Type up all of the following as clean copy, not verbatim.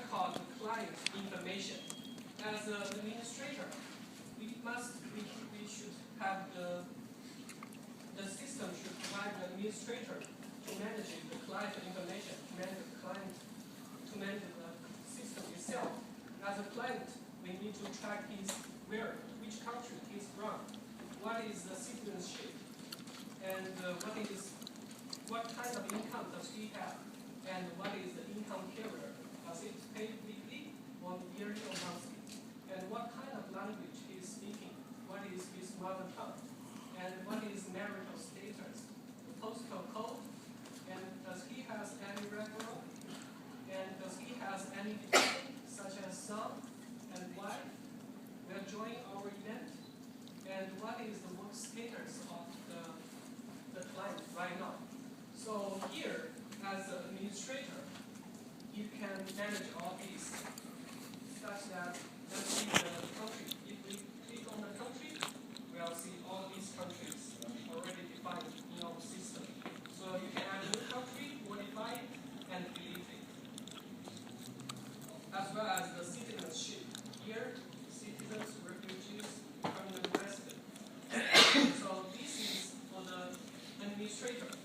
called the client information. As an administrator, we should have the system should provide the administrator to manage the client information, to manage the system itself. As a client, we need to track which country he's from, what is the citizenship, and what kind of income does he have, and what is the income carrier. Does it pay weekly or yearly or monthly? And what kind of language he is speaking? What is his mother tongue? And what is marital status? The postal code? And does he has any referral? And does he has any dependent, such as son and wife, will join our event? And what is the work status of the client right now? So here, as an administrator, you can manage all these, such that let's see the country. If we click on the country, we'll see all these countries already defined in our system. So you can add a new country, modify it, and delete it. As well as the citizenship. Here, citizens, refugees, permanent resident. So this is for the administrator.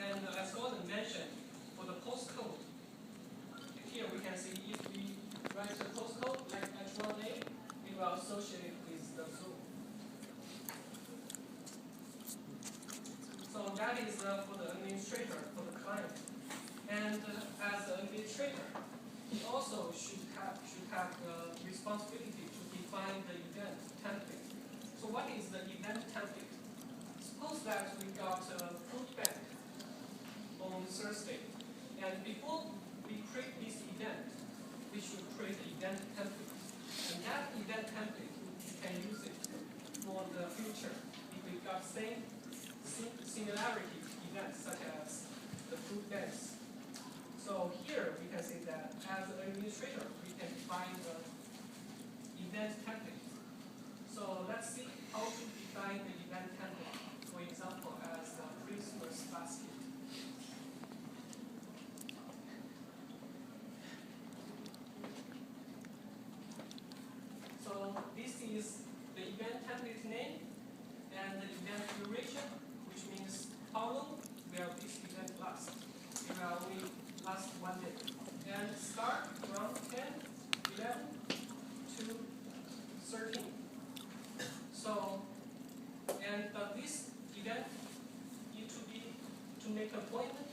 And as Gordon mentioned, for the postcode, here we can see if we write the postcode like H1A, we will associate it with the zoo. So that is for the administrator, for the client. And as an administrator, he also should have the responsibility to define the event template. So what is the event template? Suppose that we got a food bank on Thursday, and before we create this event, we should create an event template. And that event template, we can use it for the future if we got similarity events such as the food banks. So here we can say that as an administrator, we can define the event template. So let's see how to define the event template. For example, as a Christmas basket. So this is the event template name and the event duration, which means how long will this event last. It will only last 1 day. And start from 10, 11 to 13. So, and this event need to make appointment.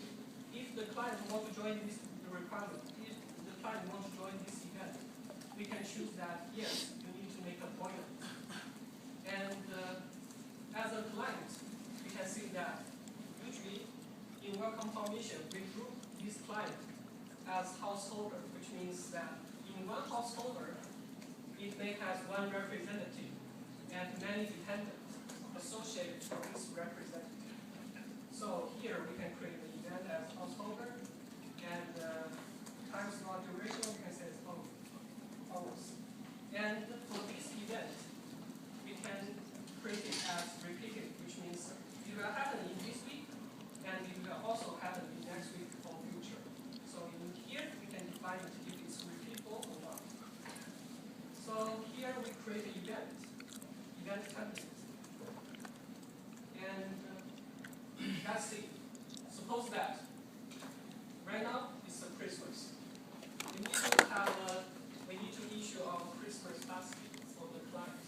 If the client want to join the requirement, if the client want to join this event, we can choose that yes, you need to make appointment. And as a client, we can see that usually in welcome formation, we group this client as householder, which means that in one householder, it may have one representative and many dependents associated with this representative. So here we can create the event as householder, and time slot duration we can say it's hours. And for this event, we can create it as repeated, which means it will happen in this week, and it will also happen in next week or future. So in here we can define it if it's repeatable or not. So here we create an event template. And let's see. Suppose that right now it's a Christmas. We need to issue our Christmas basket for the client.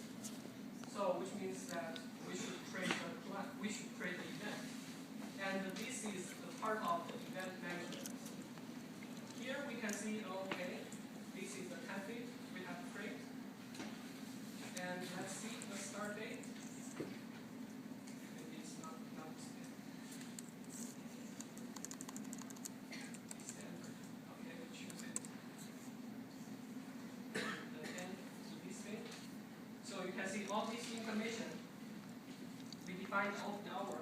So which means that we should create an event. And this is the part of the event management. Here we can see, okay, this is the template we have created. And let's see the start date. Maybe it's not standard. Okay, we choose it. The end to this thing. So you can see all this information we define open hour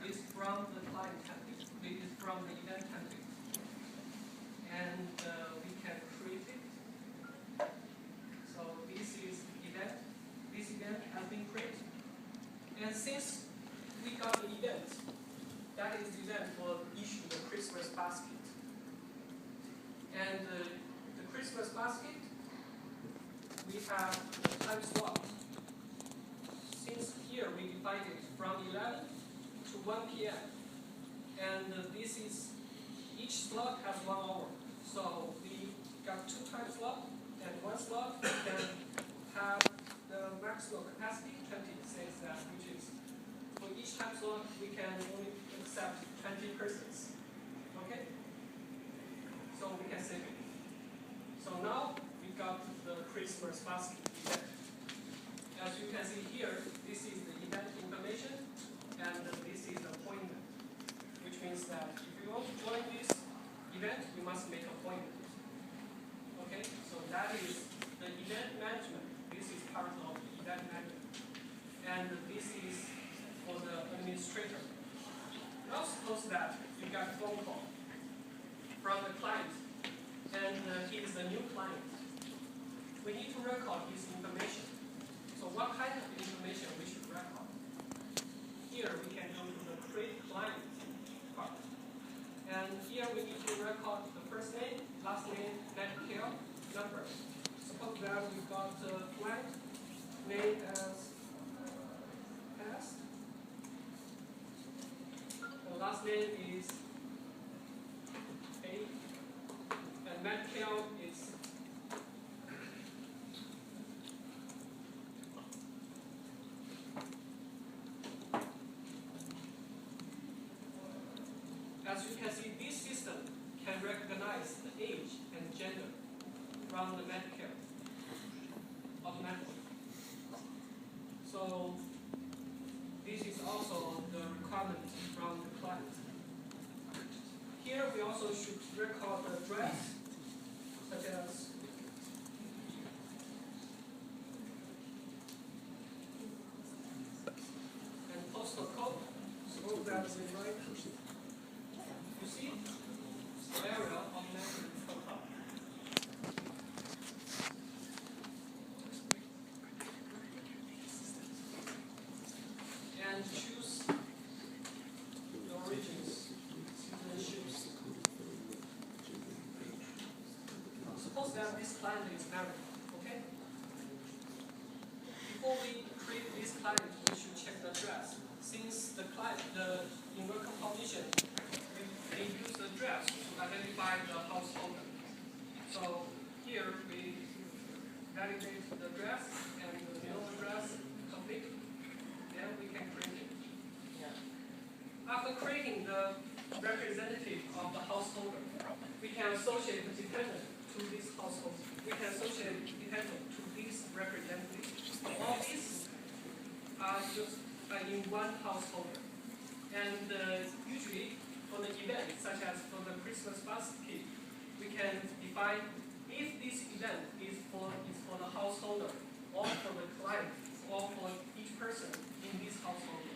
is from the client template. It is from the event template. And we can create it. So this is event. This event has been created. And since we got the event, that is the event for issue the Christmas basket. And Christmas basket, we have the time slot. Since here we divide it from 11 to 1 p.m. And this is, each slot has 1 hour. So we got 2 time slots and 1 slot can have the maximum capacity, 20 says that, which is, for each time slot we can only accept 20 persons. Okay? So we can save it. So now we got the Christmas basket event. As you can see here, this is the event information and this is the appointment, which means that if you want to join this event, you must make appointment. Okay, so that is the event management. This is part of the event management. And this is for the administrator. Now suppose that you got a phone call from the client, and he is a new client. We need to record his information. So what kind of information we should record? Here we can go to the create client part. And here we need to record the first name, last name, Medicare number. Suppose that we got a client name as past. The last name is A, and Medicare is as you can see, this system can recognize the age and gender from the Medicare automatically. So this is also the requirement from the client. Here we also should record the address, such as and postal code, so that we write. You see, the area automatically comes up. And choose the origins, citizenships. Suppose that this client is married, okay? Before we create this client, we should check the address. Since the client, in work composition, they use the address to identify the householder. So here we validate the address and the new address complete. Then we can create it. After creating the representative of the householder, we can associate the dependent to this household. We can associate the dependent to this representative. All these are just in one householder. And usually for the event, such as for the Christmas basket, we can define if this event is for the householder, or for the client, or for each person in this household.